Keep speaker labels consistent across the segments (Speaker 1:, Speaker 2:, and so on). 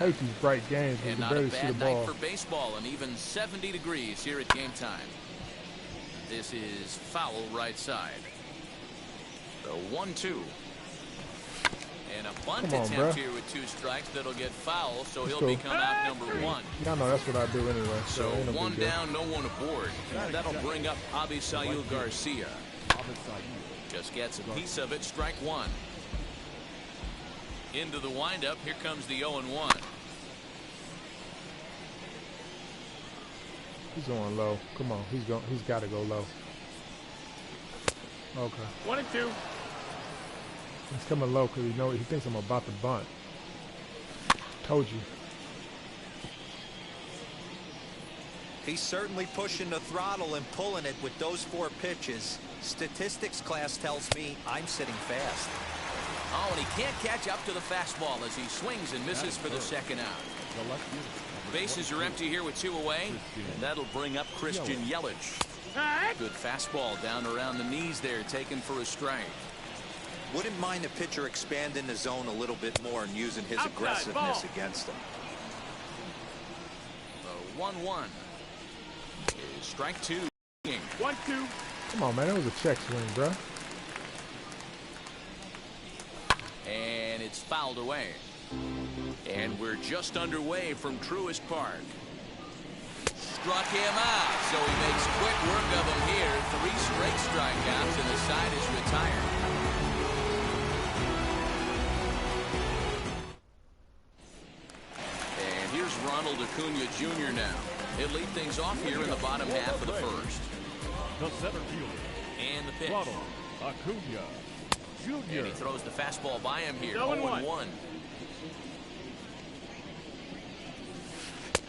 Speaker 1: I hate these bright games when you
Speaker 2: And
Speaker 1: can
Speaker 2: not a
Speaker 1: barely see the
Speaker 2: bad night
Speaker 1: ball.
Speaker 2: for baseball, and even 70 degrees here at game time. This is foul right side. The 1-2. And a bunt attempt here with 2 strikes that'll get foul, so he'll become out number 1.
Speaker 1: Y'all know that's what I do anyway.
Speaker 2: So
Speaker 1: ain't no
Speaker 2: 1
Speaker 1: big deal.
Speaker 2: down, no one aboard. And that'll bring up Abisail Garcia. Just gets a piece of it, strike 1. Into the windup, here comes the 0-1.
Speaker 1: He's going low. Come on, he's got to go low. Okay.
Speaker 3: 1-2.
Speaker 1: He's coming low because he thinks I'm about to bunt. Told you.
Speaker 4: He's certainly pushing the throttle and pulling it with those 4 pitches. Statistics class tells me I'm sitting fast.
Speaker 2: Oh, and he can't catch up to the fastball as he swings and misses for the second out. Bases are empty here with 2 away, and that'll bring up Christian Yelich. Good fastball down around the knees there, taken for a strike.
Speaker 4: Wouldn't mind the pitcher expanding the zone a little bit more and using his aggressiveness against him.
Speaker 2: The 1-1 is strike 2.
Speaker 3: 1-2.
Speaker 1: Come on, man. That was a check swing, bro.
Speaker 2: And it's fouled away. And we're just underway from Truist Park. Struck him out, so he makes quick work of him here. 3 straight strikeouts, and the side is retired. And here's Ronald Acuna Jr. now. He'll lead things off here in the bottom half of the first.
Speaker 3: The center fielder.
Speaker 2: And the pitch.
Speaker 3: Ronald Acuna Jr.
Speaker 2: And he throws the fastball by him here.
Speaker 3: 0-1.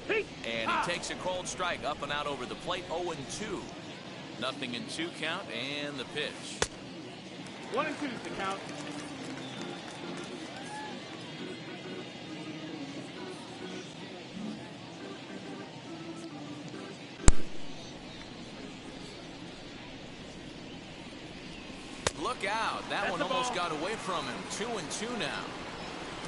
Speaker 2: And he takes a cold strike up and out over the plate. 0-2. Nothing in 2 count, and the pitch.
Speaker 3: 1-2 is the count.
Speaker 2: Look out. That one almost got away from him. 2-2 now.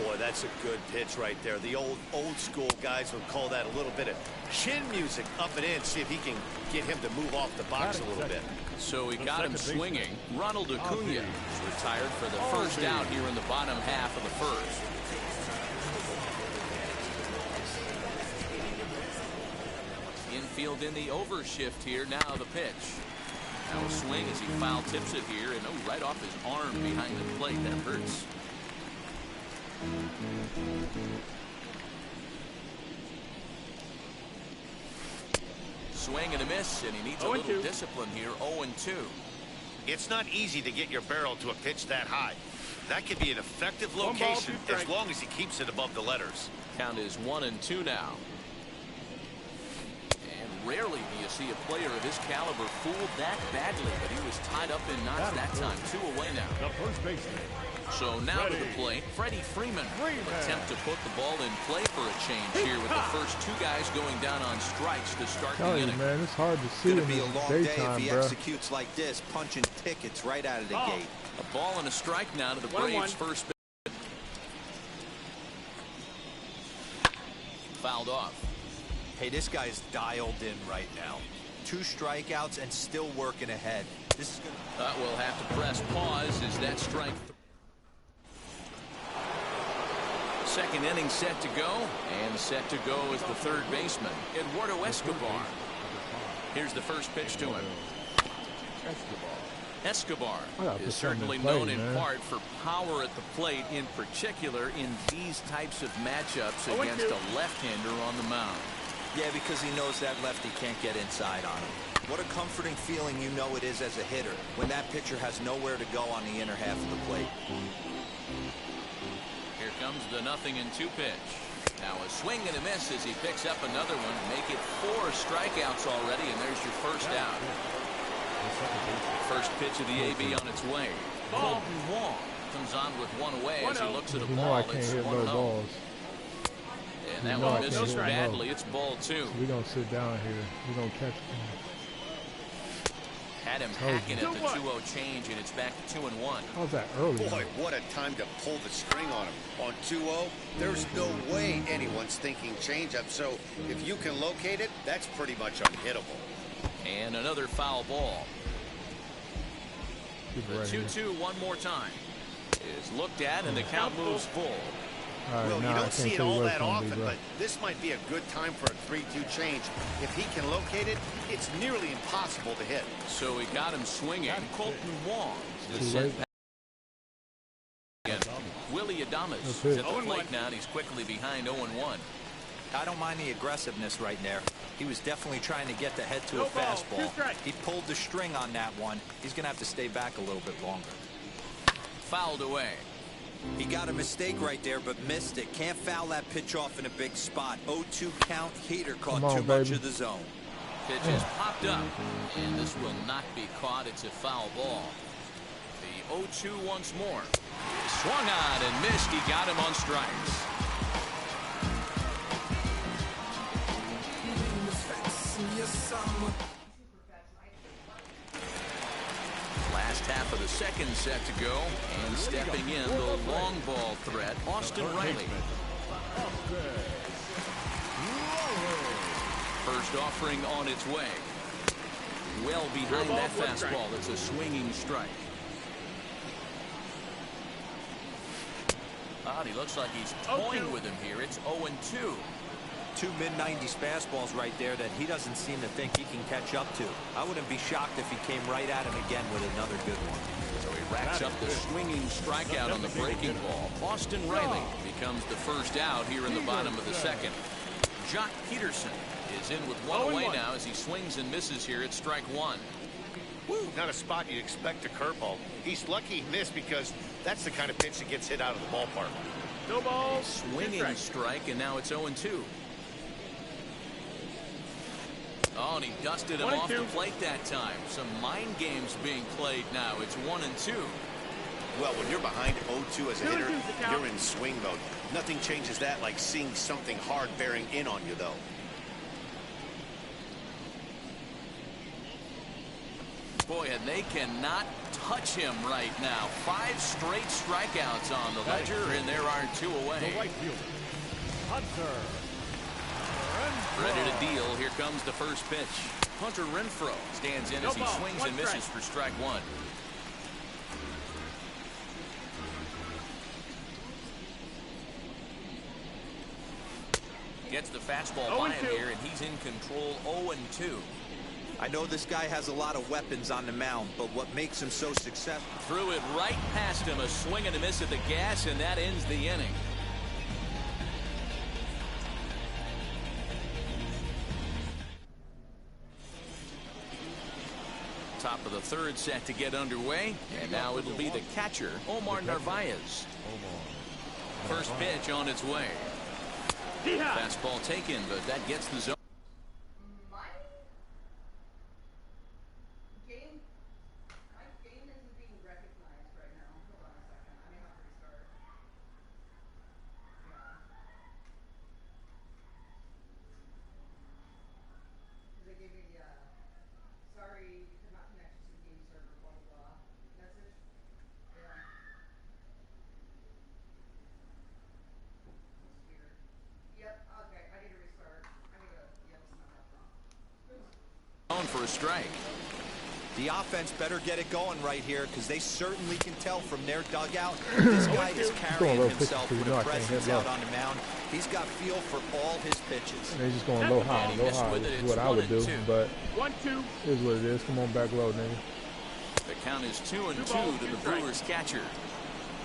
Speaker 5: Boy, that's a good pitch right there. The old school guys would call that a little bit of chin music up and in. See if he can get him to move off the box a little bit.
Speaker 2: So he got him swinging. Ronald Acuna is retired for the first out here in the bottom half of the first. Infield in the overshift here. Now the pitch. Now a swing as he foul tips it here, and right off his arm behind the plate. That hurts. Swing and a miss, and he needs a little discipline here. 0-2.
Speaker 5: It's not easy to get your barrel to a pitch that high. That could be an effective location as long as he keeps it above the letters.
Speaker 2: Count is 1-2 now. And rarely do you see a player of his caliber fooled that badly, but he was tied up in knots that time. 2 away now.
Speaker 3: The first baseman.
Speaker 2: So now to the plate, Freddie Freeman will attempt to put the ball in play for a change here with the first 2 guys going down on strikes to start the inning.
Speaker 1: Man, it's hard to see.
Speaker 4: It's going to be a long day if he executes like this, punching tickets right out of the gate.
Speaker 2: A ball and a strike now to the Braves' first base. Fouled off.
Speaker 4: Hey, this guy's dialed in right now. 2 strikeouts and still working ahead. This is going to...
Speaker 2: We'll have to press pause as that strike. Second inning set to go, and set to go is the third baseman, Eduardo Escobar. Here's the first pitch to him. Escobar is certainly known in part for power at the plate, in particular in these types of matchups against a left-hander on the mound.
Speaker 4: Yeah, because he knows that lefty can't get inside on him. What a comforting feeling you know it is as a hitter when that pitcher has nowhere to go on the inner half of the plate.
Speaker 2: Here comes the 0-2 pitch. Now a swing and a miss as he picks up another one. Make it 4 strikeouts already, and there's your first out. First pitch of the AB on its way. Colton Wong comes on with 1 away as he looks at a ball.
Speaker 1: I can't hit low balls.
Speaker 2: And that one misses badly. It's ball 2.
Speaker 1: So we're going to sit down here. We're going to catch him.
Speaker 2: Had him hacking at the 2-0 change, and it's back to 2-1.
Speaker 1: How's that early?
Speaker 5: Boy, what a time to pull the string on him. On 2-0, there's no way anyone's thinking changeup. So if you can locate it, that's pretty much unhittable.
Speaker 2: And another foul ball. The 2-2 one more time is looked at, and the count moves full.
Speaker 5: Well, you don't see it all that often, but this might be a good time for a 3-2 change. If he can locate it, it's nearly impossible to hit.
Speaker 2: So he got him swinging. Colton Wong is sent back again. Willie Adames is at the plate now, and he's quickly behind 0-1.
Speaker 4: I don't mind the aggressiveness right there. He was definitely trying to get the head to a fastball. He pulled the string on that one. He's going to have to stay back a little bit longer.
Speaker 2: Fouled away.
Speaker 4: He got a mistake right there, but missed it. Can't foul that pitch off in a big spot. 0-2 count. Heater caught too much of the zone.
Speaker 2: Pitch is popped up, and this will not be caught. It's a foul ball. The 0-2 once more. Swung on and missed. He got him on strikes. Last half of the second set to go, and stepping in the long ball threat, Austin Riley. First offering on its way. Well behind that fastball. It's a swinging strike. He looks like he's toying with him here. It's 0-2.
Speaker 4: Two mid-90s fastballs right there that he doesn't seem to think he can catch up to. I wouldn't be shocked if he came right at him again with another good one.
Speaker 2: So he racks up the swinging strikeout on the breaking ball. Austin Riley becomes the first out here in the bottom of the second. Jock Peterson is in with one away now as he swings and misses here at strike one.
Speaker 5: Woo, not a spot you'd expect a curveball. He's lucky he missed because that's the kind of pitch that gets hit out of the ballpark.
Speaker 3: No ball.
Speaker 2: Swinging strike, and now it's 0-2. Oh, and he dusted him off the plate that time. Some mind games being played now. It's 1-2.
Speaker 5: Well, when you're behind 0-2 as a hitter, you're in swing mode. Nothing changes that like seeing something hard bearing in on you, though.
Speaker 2: Boy, and they cannot touch him right now. 5 straight strikeouts on the ledger, and there are 2 away.
Speaker 3: The right fielder, Hunter.
Speaker 2: Ready to deal. Here comes the first pitch. Hunter Renfroe stands in as he swings and misses for strike one. Gets the fastball by him here, and he's in control. 0-2.
Speaker 4: I know this guy has a lot of weapons on the mound, but what makes him so successful?
Speaker 2: Threw it right past him. A swing and a miss at the gas, and that ends the inning. Top of the third set to get underway, and now it'll be the catcher, Omar Narvaez. First pitch on its way. Fastball taken, but that gets the zone. For a strike.
Speaker 4: The offense better get it going right here because they certainly can tell from their dugout this guy is carrying himself with a presence out on the mound. He's got feel for all his pitches.
Speaker 1: They're just going low high. Low high is what I would do, but
Speaker 3: 1-2
Speaker 1: is what it is. Come on back low, nigga.
Speaker 2: The count is 2-2 to the Brewers catcher.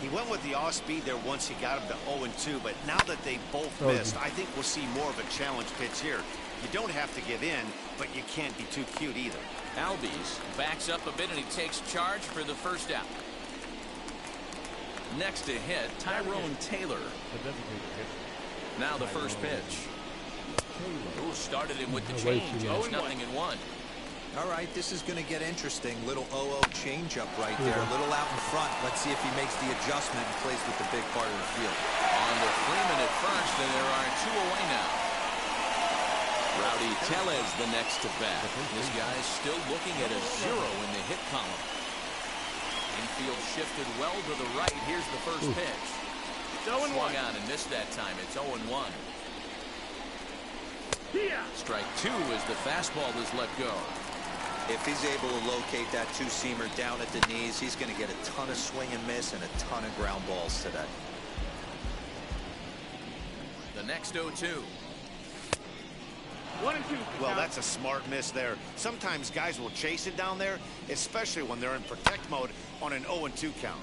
Speaker 5: He went with the off speed there once he got him to 0-2, but now that they both missed, I think we'll see more of a challenge pitch here. You don't have to give in, but you can't be too cute either.
Speaker 2: Albies backs up a bit, and he takes charge for the first out. Next to hit, Tyrone Taylor. Now the first pitch. Ooh, started him with the change, and it's 0-1.
Speaker 4: All right, this is going to get interesting. Little 0-0 changeup right there. A little out in front. Let's see if he makes the adjustment and plays with the big part of the field.
Speaker 2: On to Freeman at first, and there are 2 away now. Rowdy Tellez the next to bat. This guy's still looking at a 0 in the hit column. Infield shifted well to the right. Here's the first pitch. Swung on and missed that time. It's 0-1. Strike 2 as the fastball is let go.
Speaker 4: If he's able to locate that two-seamer down at the knees, he's going to get a ton of swing and miss and a ton of ground balls today.
Speaker 2: The next 0-2.
Speaker 3: 1-2.
Speaker 5: Well, that's a smart miss there. Sometimes guys will chase it down there, especially when they're in protect mode on an 0-2 count.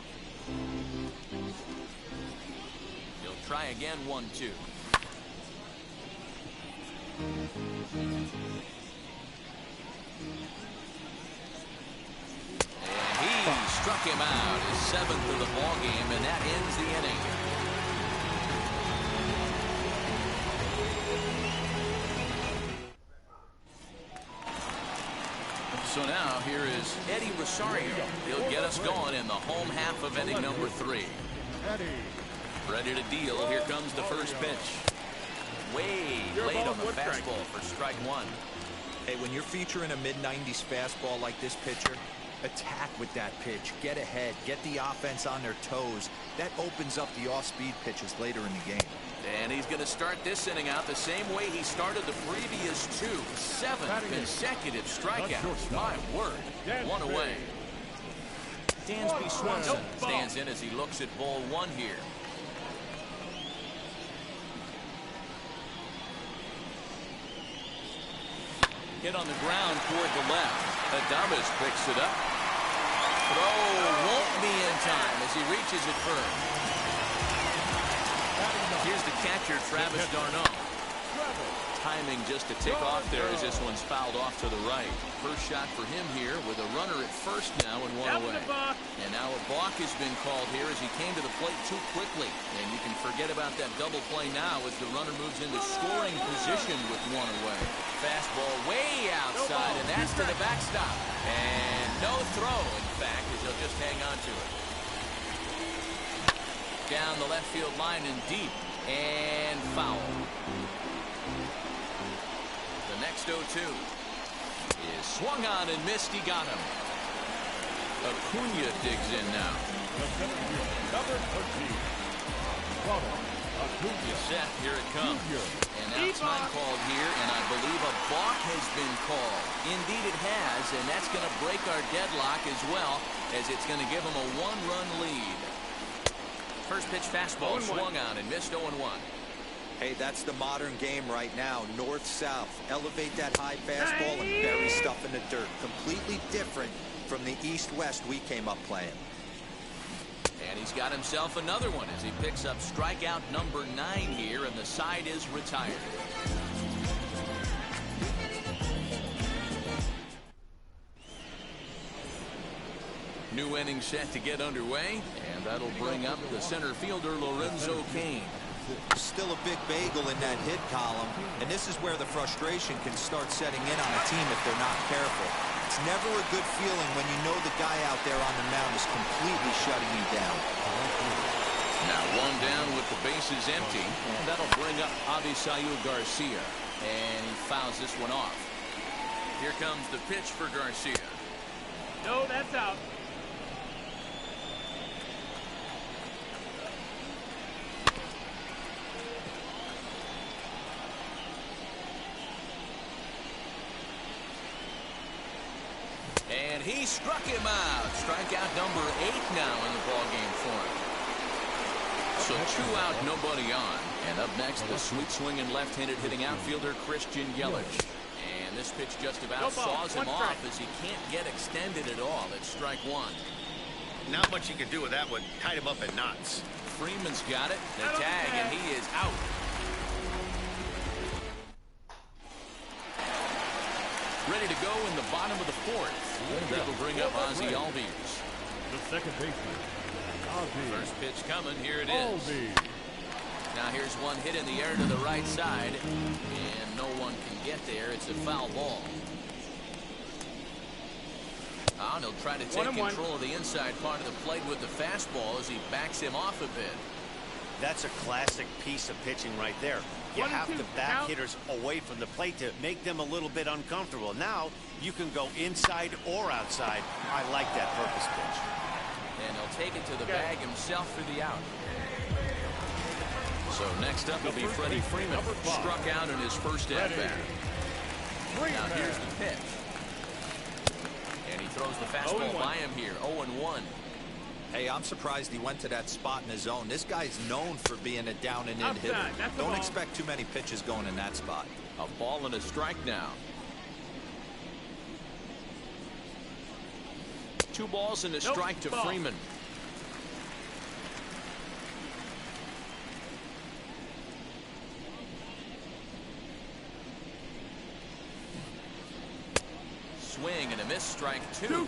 Speaker 2: He'll try again. 1-2. And he struck him out, his 7th of the ball game, and that ends the inning. So now here is Eddie Rosario. He'll get us going in the home half of inning number 3. Ready to deal. Here comes the first pitch. Way late on the fastball for strike 1.
Speaker 4: Hey, when you're featuring a mid-90s fastball like this pitcher, attack with that pitch. Get ahead. Get the offense on their toes. That opens up the off-speed pitches later in the game.
Speaker 2: And he's going to start this inning out the same way he started the previous 2. 7 consecutive strikeouts. My word. 1 away. Dansby Swanson stands in as he looks at ball 1 here. Hit on the ground toward the left. Adames picks it up. Throw won't be in time as he reaches it first. Here's the catcher, Travis d'Arnaud. Timing just to tick off there as this one's fouled off to the right. First shot for him here with a runner at first now and 1 away. And now a balk has been called here as he came to the plate too quickly. And you can forget about that double play now as the runner moves into scoring position with 1 away. Fastball way outside, and that's to the backstop. And no throw, in fact, as he'll just hang on to it. Down the left field line and deep, and foul. The next 0-2 is swung on and missed. He got him. Acuna digs in now.
Speaker 3: Number 13.
Speaker 2: Acuna set. Here it comes. And now time called here, and I believe a balk has been called. Indeed it has, and that's going to break our deadlock as well, as it's going to give him a 1-run lead. First pitch fastball swung on and missed. 0-1.
Speaker 4: Hey, that's the modern game right now. North-south. Elevate that high fastball and bury stuff in the dirt. Completely different from the east-west we came up playing.
Speaker 2: And he's got himself another one as he picks up strikeout number 9 here, and the side is retired. New inning set to get underway, and that'll bring up the center fielder Lorenzo Cain.
Speaker 4: Still a big bagel in that hit column, and this is where the frustration can start setting in on a team if they're not careful. It's never a good feeling when you know the guy out there on the mound is completely shutting you down.
Speaker 2: Now 1 down with the bases empty, and that'll bring up Avisail Garcia, and he fouls this one off. Here comes the pitch for Garcia.
Speaker 3: No, that's out.
Speaker 2: And he struck him out. Strikeout number 8 now in the ballgame for him. So 2 out, nobody on. And up next, the sweet swinging left-handed hitting outfielder Christian Yelich. And this pitch just about saws him off as he can't get extended at all. It's strike 1.
Speaker 5: Not much you can do with that one. Tied him up in knots.
Speaker 2: Freeman's got it. The tag, and he is out. Ready to go in the bottom of the 4th. That'll bring up Ozzie Albies.
Speaker 3: The second baseman.
Speaker 2: First pitch coming. Here it is. Now here's one hit in the air to the right side, and no one can get there. It's a foul ball. And he'll try to take control of the inside part of the plate with the fastball as he backs him off a bit.
Speaker 5: That's a classic piece of pitching right there. You have to back hitters away from the plate to make them a little bit uncomfortable. Now you can go inside or outside. I like that purpose pitch.
Speaker 2: And he'll take it to the bag himself for the out. So next up will be Freddie Freeman. Struck out in his first at-bat. Now here's the pitch. And he throws the fastball by him here. 0-1.
Speaker 4: Hey, I'm surprised he went to that spot in his zone. This guy's known for being a down and in hitter. Don't expect too many pitches going in that spot.
Speaker 2: A ball and a strike now. 2 balls and a strike to Freeman. Swing and a miss, strike 2.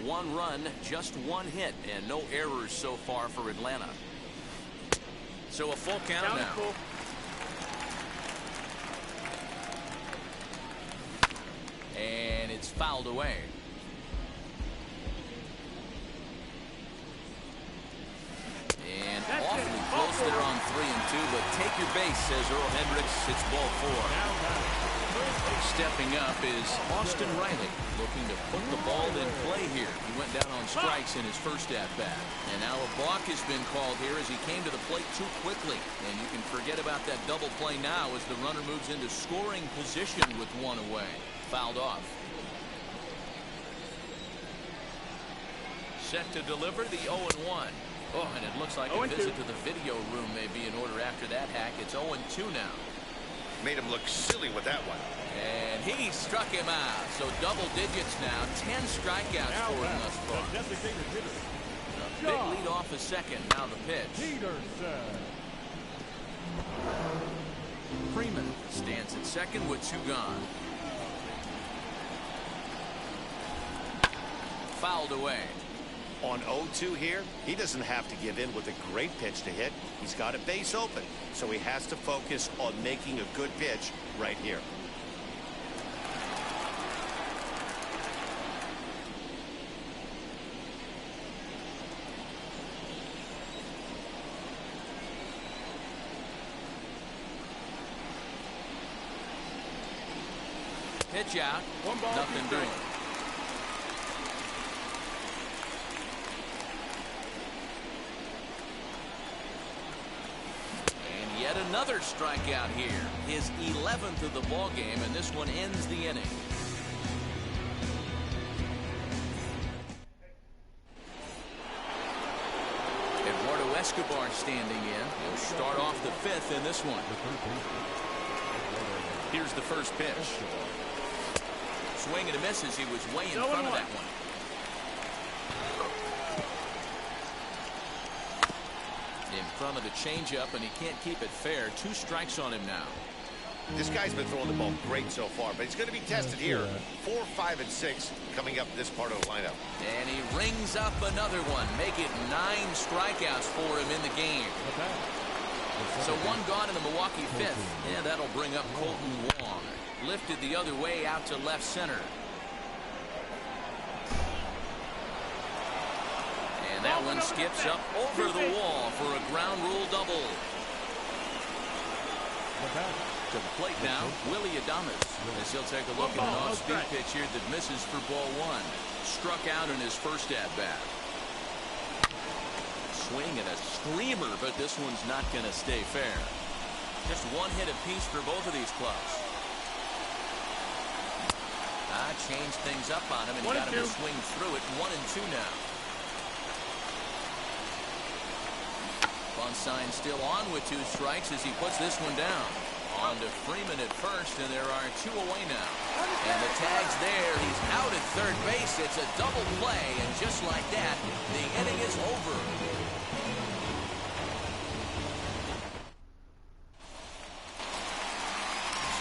Speaker 2: 1 run, just 1 hit, and no errors so far for Atlanta. So a full count now. And it's fouled away. And awfully close there on 3-2, but take your base, says Earl Hendricks. It's ball 4. Stepping up is Austin Riley, looking to put the ball in play here. He went down on strikes in his first at-bat. And now a balk has been called here as he came to the plate too quickly. And you can forget about that double play now as the runner moves into scoring position with 1 away. Fouled off. Set to deliver the 0-1. Oh, and it looks like a visit to the video room may be in order after that hack. It's 0-2 now.
Speaker 5: Made him look silly with that one.
Speaker 2: And he struck him out. So double digits now. 10 strikeouts for him thus far. A big lead off the second. Now the pitch. Freeman stands at second with 2 gone. Fouled away.
Speaker 5: On 0-2 here, he doesn't have to give in with a great pitch to hit. He's got a base open, so he has to focus on making a good pitch right here.
Speaker 2: Pitch out. Nothing doing. Yet another strikeout here. His 11th of the ball game, and this one ends the inning. Eduardo Escobar standing in. He'll start off the 5th in this one. Here's the first pitch. Swing and a miss as he was way in front of that one. In front of the changeup, and he can't keep it fair. 2 strikes on him now.
Speaker 5: This guy's been throwing the ball great so far, but he's going to be tested here. 4, 5, and 6 coming up this part of the lineup.
Speaker 2: And he rings up another one. Make it 9 strikeouts for him in the game. So 1 gone in the Milwaukee 5th. And that'll bring up Colton Wong. Lifted the other way out to left center. And that one skips up over the wall for a ground rule double. To the plate now, Willie Adames, as he'll take a look at an off-speed pitch here that misses for ball 1. Struck out in his first at-bat. Swing and a screamer, but this one's not going to stay fair. Just 1 hit apiece for both of these clubs. Changed things up on him, and he got him to swing through it. 1-2 now. Sign still on with 2 strikes as he puts this one down. On to Freeman at first, and there are 2 away now. And the tag's there. He's out at third base. It's a double play, and just like that, the inning is over.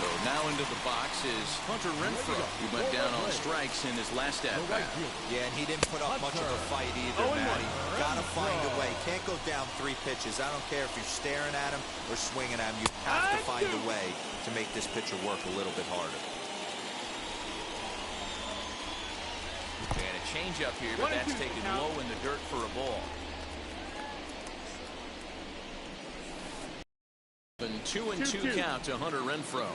Speaker 2: So now into the box is Hunter Renfroe, who went down on strikes in his last at-bat.
Speaker 4: Yeah, and he didn't put up much of a fight either, Matty. Gotta find a way. Can't go down 3 pitches. I don't care if you're staring at him or swinging at him. You have to find a way to make this pitcher work a little bit harder.
Speaker 2: And a changeup here, but that's taken low in the dirt for a ball. 2-2 count to Hunter Renfroe.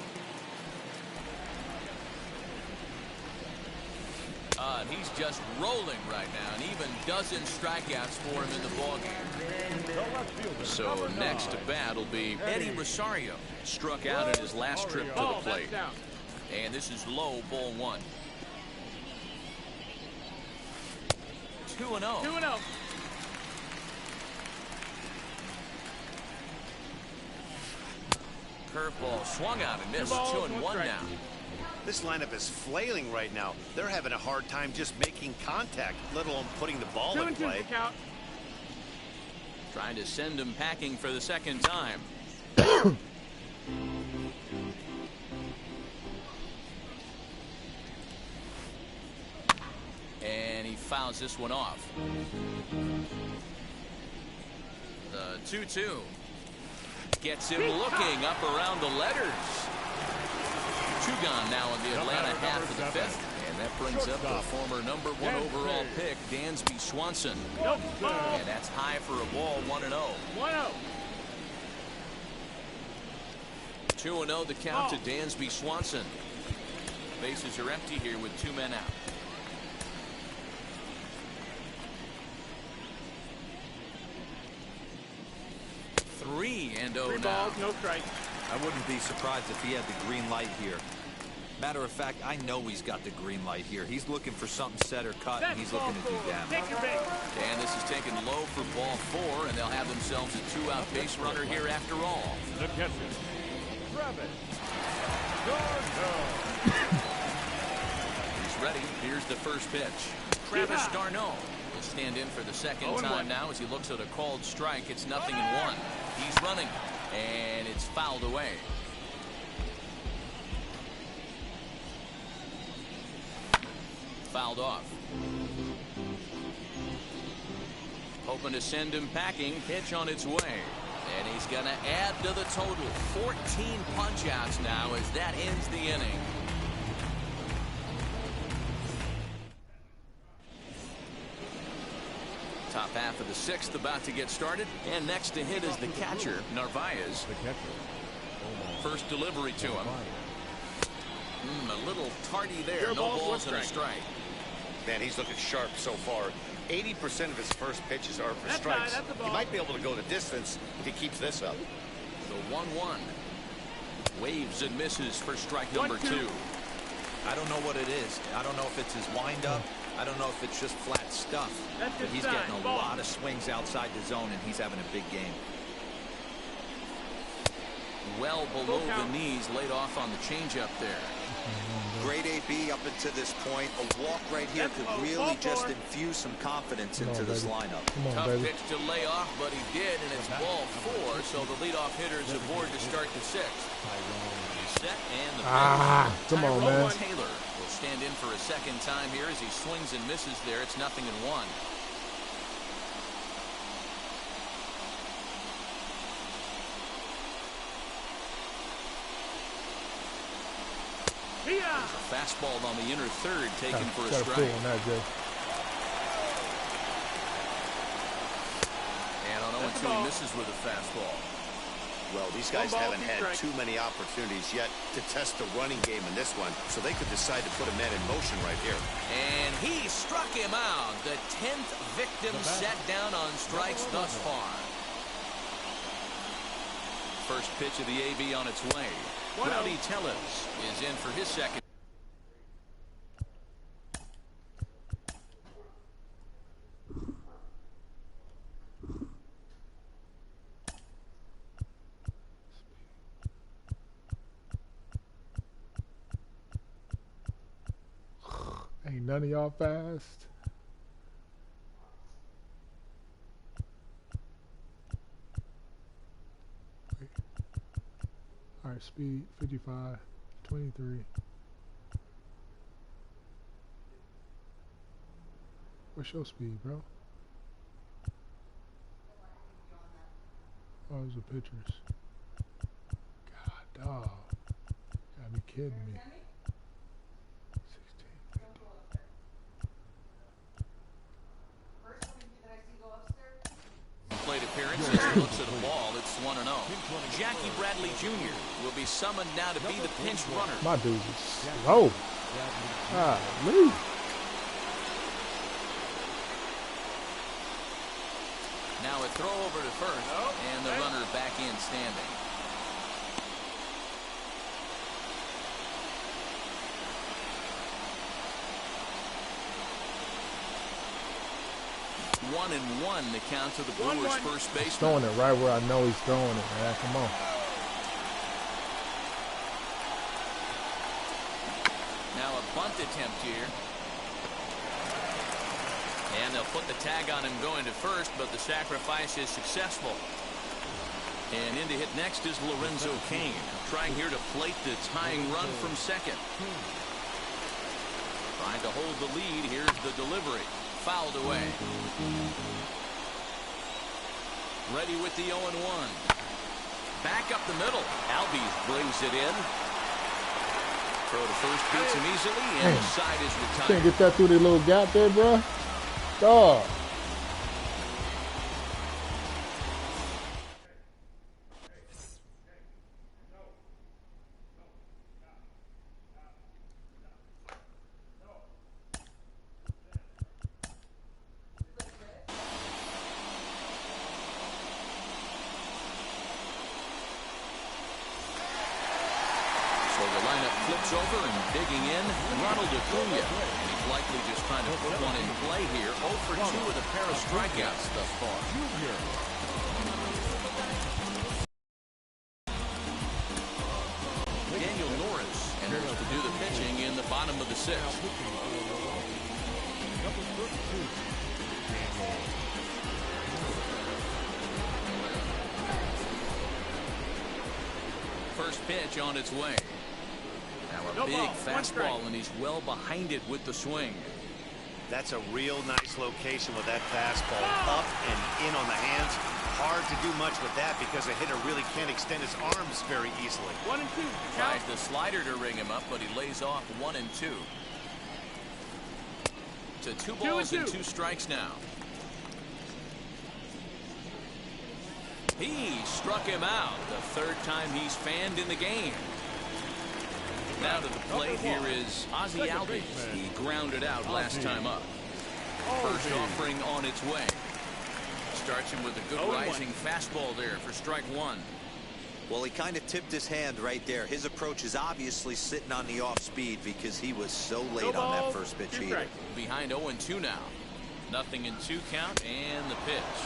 Speaker 2: And he's just rolling right now, and even dozen strikeouts for him in the ballgame. So next to bat will be Eddie Rosario. Struck out in his last trip to the plate. And this is low, ball 1. 2-0.
Speaker 3: 2-0.
Speaker 2: Curveball swung out and missed. 2-1 now.
Speaker 5: This lineup is flailing right now. They're having a hard time just making contact, let alone putting the ball in play.
Speaker 2: Trying to send him packing for the second time. And he fouls this one off. The 2-2 gets him looking up around the letters. 2 gone now in the Atlanta half of the 5th. And that brings up the former #1 overall pick, Dansby Swanson. And that's high for a ball, 1-0.
Speaker 3: 1-0.
Speaker 2: 2-0 the count to Dansby Swanson. Bases are empty here with 2 men out. Three
Speaker 3: balls,
Speaker 2: now.
Speaker 3: no strike.
Speaker 4: I wouldn't be surprised if he had the green light here. Matter of fact, I know he's got the green light here. He's looking for something set or cut, and he's looking to do damage.
Speaker 3: Take your bait.
Speaker 2: And this is taken low for ball 4, and they'll have themselves a 2-out base runner here after all.
Speaker 3: The catcher, Travis.
Speaker 2: He's ready. Here's the first pitch. Travis d'Arnaud will stand in for the second time now as he looks at a called strike. It's 0-1. He's running, and it's fouled away. Fouled off. Hoping to send him packing. Pitch on its way. And he's going to add to the total. 14 punch-outs now as that ends the inning. Top half of the 6th about to get started. And next to hit is the catcher, Narvaez. First delivery to him. A little tardy there. No balls and a strike.
Speaker 5: Man, he's looking sharp so far. 80% of his first pitches are for strikes. He might be able to go the distance if he keeps this up.
Speaker 2: The 1-1. Waves and misses for strike number 2.
Speaker 4: I don't know what it is. I don't know if it's his windup. I don't know if it's just flat stuff. But he's getting a lot of swings outside the zone, and he's having a big game.
Speaker 2: Well below the knees, laid off on the changeup there.
Speaker 4: Great AB up until this point. A walk right here could really just infuse some confidence into this lineup.
Speaker 2: Tough pitch to lay off, but he did, and it's ball 4, so the leadoff hitter's aboard to start the 6th. Set and the pitch.
Speaker 1: Come on, man.
Speaker 2: Taylor will stand in for a second time here as he swings and misses there. It's 0-1. There's a fastball on the inner third taken for a strike. And on 0-2 he misses with a fastball.
Speaker 5: Well, these guys haven't had too many opportunities yet to test the running game in this one, so they could decide to put a man in motion right here.
Speaker 2: And he struck him out. The 10th victim set down on strikes thus far. First pitch of the AB on its way. Rowdy Tellez is in for his second.
Speaker 1: Ain't none of y'all fast. All right, speed 55, 23. What's your speed, bro? Oh, those are pictures. God, dog. Gotta be kidding me.
Speaker 2: 16. Plate appearance as he looks at the ball. It's It's 1-0. Jackie Bradley Jr. will be summoned now to be the pinch runner.
Speaker 1: My dude is slow. Golly.
Speaker 2: Now a throw over to first, and the runner back in standing. One and one the count to the Brewers' first baseman.
Speaker 1: He's throwing it right where I know he's throwing it, man. Come on.
Speaker 2: Now a bunt attempt here. And they'll put the tag on him going to first, but the sacrifice is successful. And in to hit next is Lorenzo Cain, trying here to plate the tying run from second. Trying to hold the lead. Here's the delivery. Fouled away. Ready with the 0-1. Back up the middle. Albies brings it in. Throw to first beats him easily, and the side is retired.
Speaker 1: Can't get that through the little gap there, bro. Dog.
Speaker 2: Over and digging in, Ronald Acuna. And he's likely just trying to put one in play here. 0 for 2 with a pair of strikeouts thus far. Daniel Norris enters to do the pitching in the bottom of the 6th. First pitch on its way. Now a big fastball, and he's well behind it with the swing.
Speaker 5: That's a real nice location with that fastball. Up and in on the hands. Hard to do much with that because a hitter really can't extend his arms very easily.
Speaker 3: 1 and 2.
Speaker 2: Tries the slider to ring him up, but he lays off 1 and 2. To 2 balls and 2 strikes now. He struck him out. The 3rd time he's fanned in the game. Now to the plate here is Ozzie Albies. He grounded out last time up. First offering on its way. Starts him with a good rising fastball there for strike 1.
Speaker 4: Well, he kind of tipped his hand right there. His approach is obviously sitting on the off speed because he was so late on that first pitch either.
Speaker 2: Behind 0-2 now. 0-2 count and the pitch.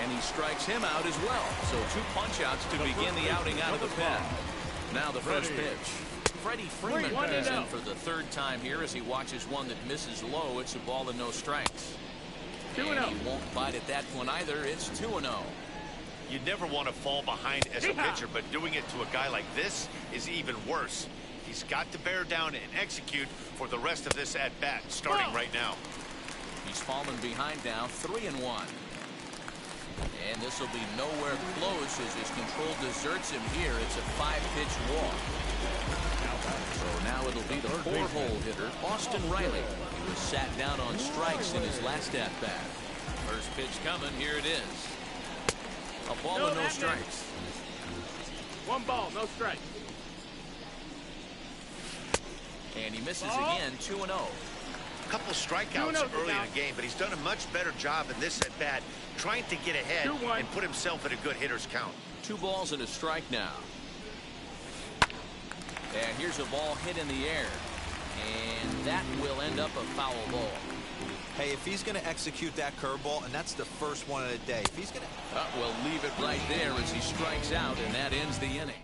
Speaker 2: And he strikes him out as well. So 2 punch outs to begin the outing out of the pen. Now the first pitch. Freddie Freeman comes in for the 3rd time here as he watches one that misses low. It's a ball and no strikes.
Speaker 3: 2-0.
Speaker 2: And he won't bite at that one either. It's 2-0.
Speaker 5: You never want to fall behind as a pitcher, but doing it to a guy like this is even worse. He's got to bear down and execute for the rest of this at-bat, starting right now.
Speaker 2: He's fallen behind now, 3-1. And this will be nowhere close as his control deserts him here. It's a 5-pitch walk. So now it'll be the 4-hole hitter, Austin Riley. He was sat down on strikes in his last at-bat. First pitch coming. Here it is. A ball and no strikes.
Speaker 3: 1 ball, no strikes.
Speaker 2: And he misses again, 2-0.
Speaker 5: A couple strikeouts early in the game, but he's done a much better job in this at-bat trying to get ahead and put himself at a good hitter's count.
Speaker 2: 2 balls and a strike now. And here's a ball hit in the air. And that will end up a foul ball.
Speaker 4: Hey, if he's going to execute that curveball, and that's the first one of the day, if he's going to...
Speaker 2: We'll leave it right there as he strikes out, and that ends the inning.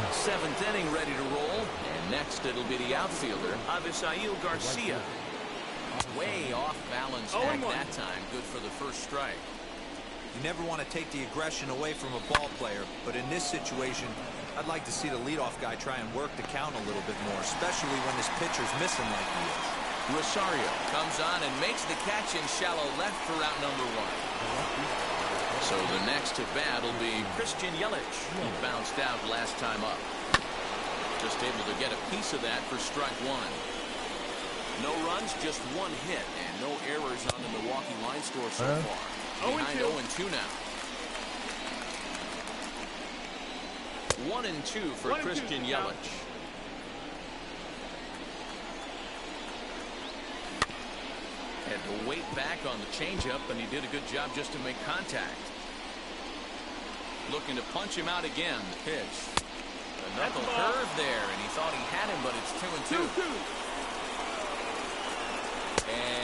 Speaker 2: 7th inning ready to roll. And next it'll be the outfielder, Avisail Garcia. Way off balance at that time. Good for the first strike.
Speaker 4: You never want to take the aggression away from a ball player, but in this situation, I'd like to see the leadoff guy try and work the count a little bit more, especially when this pitcher's missing like he is.
Speaker 2: Rosario comes on and makes the catch in shallow left for out number 1. So the next to bat will be Christian Yelich. He bounced out last time up. Just able to get a piece of that for strike 1. No runs, just 1 hit, and no errors on the Milwaukee line score so far. behind 0-2 now. 1-2 for Christian Yelich. Had to wait back on the changeup, and he did a good job just to make contact. Looking to punch him out again. The pitch. A knuckle curve there, and he thought he had him, but it's 2-2.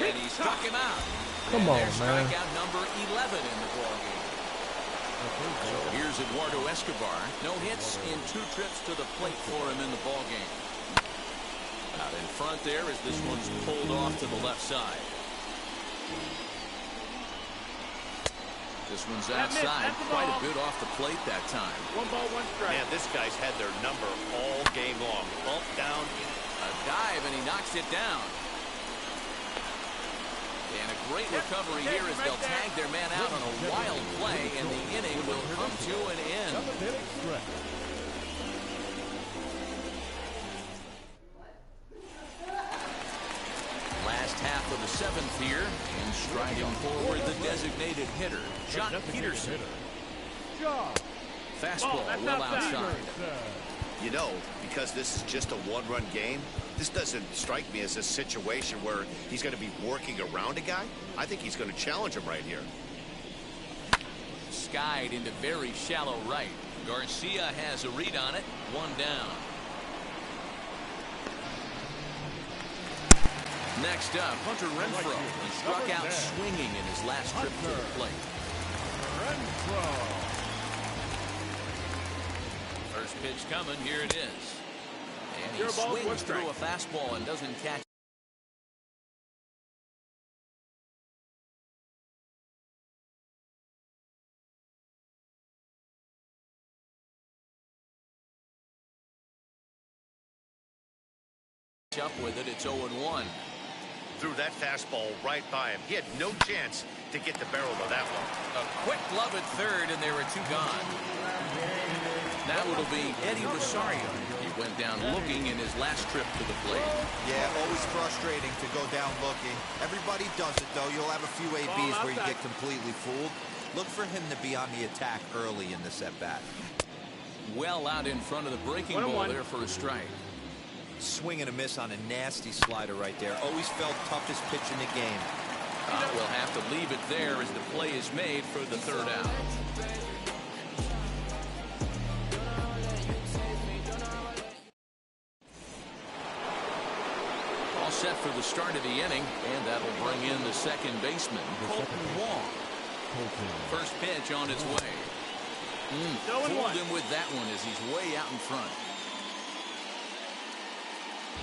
Speaker 2: And he struck him out.
Speaker 1: Come on, man.
Speaker 2: Strikeout number 11 in the ballgame. So here's Eduardo Escobar. No hits in 2 trips to the plate for him in the ballgame. Out in front there as this one's pulled off to the left side. This one's outside, quite a bit off the plate that time.
Speaker 3: 1 ball, 1 strike.
Speaker 5: Man, this guy's had their number all game long. Bump down.
Speaker 2: A dive, and he knocks it down. And a great recovery here as they'll tag their man out on a wild play, and the inning will come to an end. Last half of the 7th here, and striding forward the designated hitter, Jock Peterson. Fastball well outside.
Speaker 5: You know, because this is just a 1-run game, this doesn't strike me as a situation where he's going to be working around a guy. I think he's going to challenge him right here.
Speaker 2: Skied into very shallow right. Garcia has a read on it. 1 down. Next up, Hunter Renfroe. He struck out swinging in his last trip to the plate. First pitch coming. Here it is. And he swings through a fastball and doesn't catch. Up with it. It's 0-1.
Speaker 5: Threw that fastball right by him. He had no chance to get the barrel of that one.
Speaker 2: A quick glove at third, and there were 2 gone. That will be Eddie Rosario. He went down looking in his last trip to the plate.
Speaker 4: Yeah, always frustrating to go down looking. Everybody does it, though. You'll have a few ABs where you get completely fooled. Look for him to be on the attack early in this at-bat.
Speaker 2: Well out in front of the breaking ball there for a strike.
Speaker 4: Swing and a miss on a nasty slider right there. Always felt toughest pitch in the game.
Speaker 2: We'll have to leave it there as the play is made for the 3rd out. All set for the start of the inning, and that'll bring in the second baseman, Colton Wong. First pitch on its way. Fooled him with that one as he's way out in front.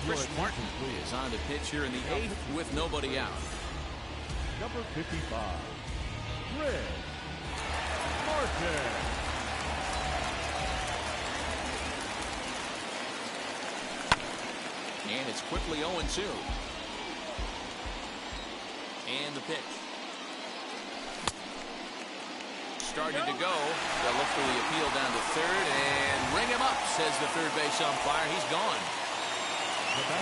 Speaker 2: Chris Martin is on the pitch here in the 8th with nobody out.
Speaker 1: Number 55, Chris Martin.
Speaker 2: And it's quickly 0-2. And the pitch. Starting to go. They'll look for the appeal down to third and ring him up, says the third base umpire. He's gone.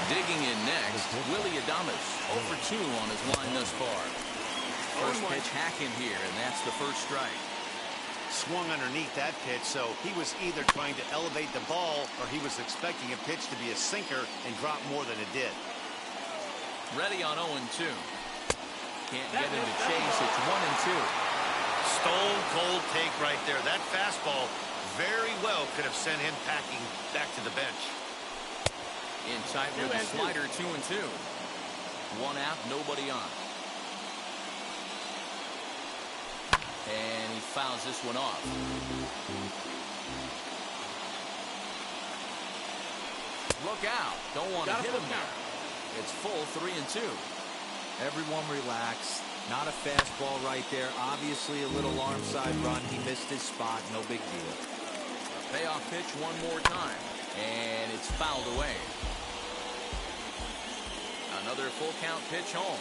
Speaker 2: Digging in next, Willie Adames, 0 for 2 on his line thus far. First pitch hacking here, and that's the first strike.
Speaker 5: Swung underneath that pitch, so he was either trying to elevate the ball or he was expecting a pitch to be a sinker and drop more than it did.
Speaker 2: Ready on 0-2. Can't get him to chase. It's 1-2.
Speaker 5: Stone cold take right there. That fastball very well could have sent him packing back to the bench.
Speaker 2: In tight with the slider, 2-2. 1 out, nobody on. And he fouls this one off. Look out. Don't want to hit him there. It's full 3-2.
Speaker 4: Everyone relax. Not a fastball right there. Obviously a little arm side run. He missed his spot. No big deal.
Speaker 2: Payoff pitch one more time. And it's fouled away. Another full count pitch home.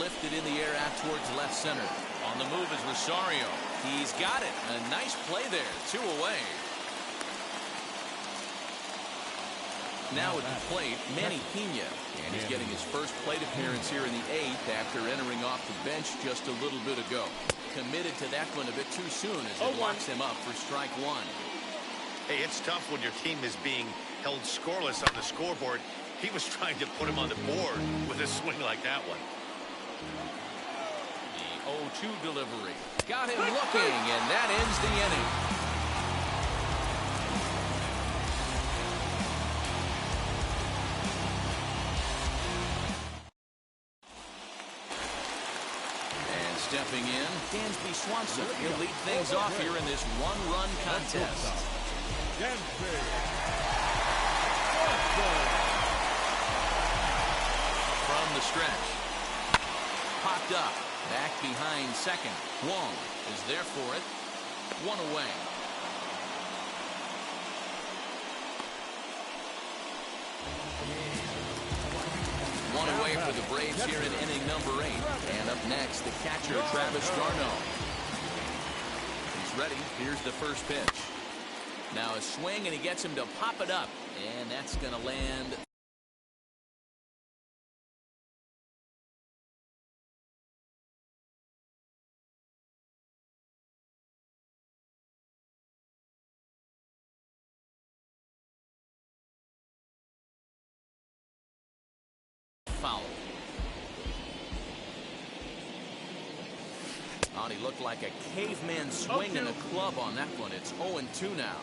Speaker 2: Lifted in the air out towards left center. On the move is Rosario. He's got it. A nice play there. 2 away. Now at the plate, Manny Pena. And he's getting his first plate appearance here in the 8th after entering off the bench just a little bit ago. Committed to that one a bit too soon as it locks him up for strike 1.
Speaker 5: Hey, it's tough when your team is being held scoreless on the scoreboard. He was trying to put him on the board with a swing like that one.
Speaker 2: The 0-2 delivery. Got him looking, and that ends the inning. And stepping in, Dansby Swanson. He'll lead things off here in this one-run contest. From the stretch. Popped up. Back behind second. Wong is there for it. 1 away. One away for the Braves here in inning number 8. And up next, the catcher, Travis d'Arnaud. He's ready. Here's the first pitch. Now a swing, and he gets him to pop it up. And that's going to land. Foul. Oh, he looked like a caveman swinging a club on that one. It's 0-2 now.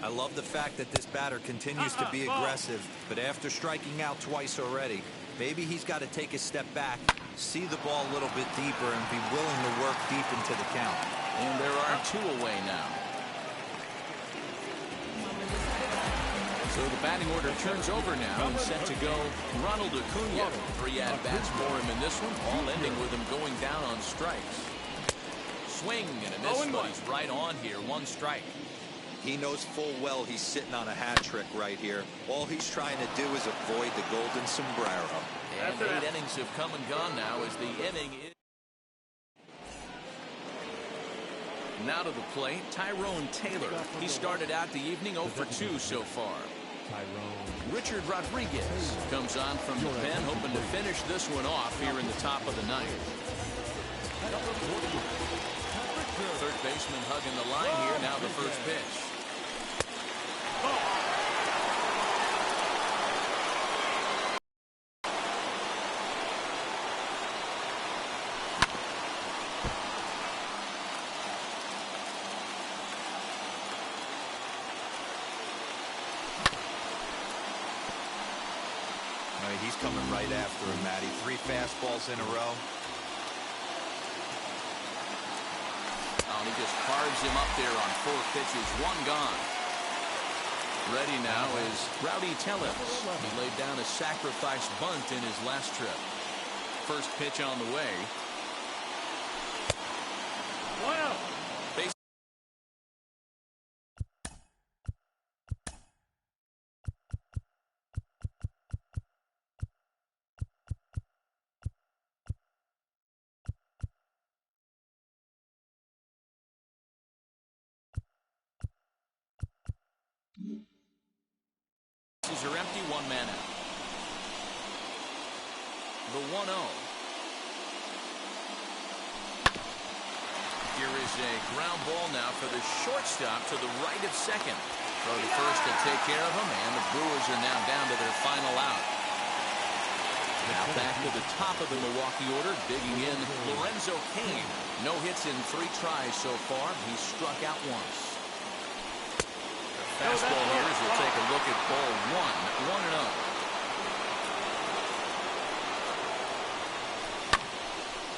Speaker 4: I love the fact that this batter continues to be aggressive, but after striking out twice already, maybe he's got to take a step back, see the ball a little bit deeper, and be willing to work deep into the count.
Speaker 2: And there are 2 away now. So the batting order turns over now and set to go Ronald Acuna. 3 at-bats for him in this one, all ending with him going down on strikes. Swing and a miss, but he's right on here. 1 strike.
Speaker 4: He knows full well he's sitting on a hat trick right here. All he's trying to do is avoid the golden sombrero.
Speaker 2: And 8 innings have come and gone now as the inning is. Now to the plate, Tyrone Taylor. He started out the evening 0 for 2 so far. Richard Rodriguez comes on from the pen, hoping to finish this one off here in the top of the 9th. Third baseman hugging the line here. Now the first pitch.
Speaker 4: He's coming right after him, Matty. 3 fastballs in a row.
Speaker 2: Oh, and he just carves him up there on 4 pitches. 1 gone. Ready now is Rowdy Tellez. He laid down a sacrifice bunt in his last trip. First pitch on the way.
Speaker 3: Wow.
Speaker 2: Bases are empty, 1 man out. The 1-0. Here is a ground ball now for the shortstop to the right of second. Throw to first to take care of him, and the Brewers are now down to their final out. Now back to the top of the Milwaukee order, digging in Lorenzo Cain. No hits in 3 tries so far. He struck out once. Fastball here as we'll take a look at ball 1. 1-0.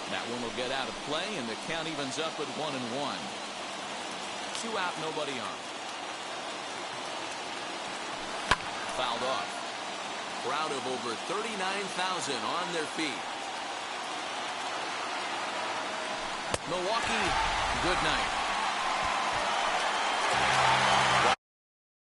Speaker 2: That one will get out of play, and the count evens up at 1-1. 2 out, nobody on. Fouled off. Crowd of over 39,000 on their feet. Milwaukee, good night.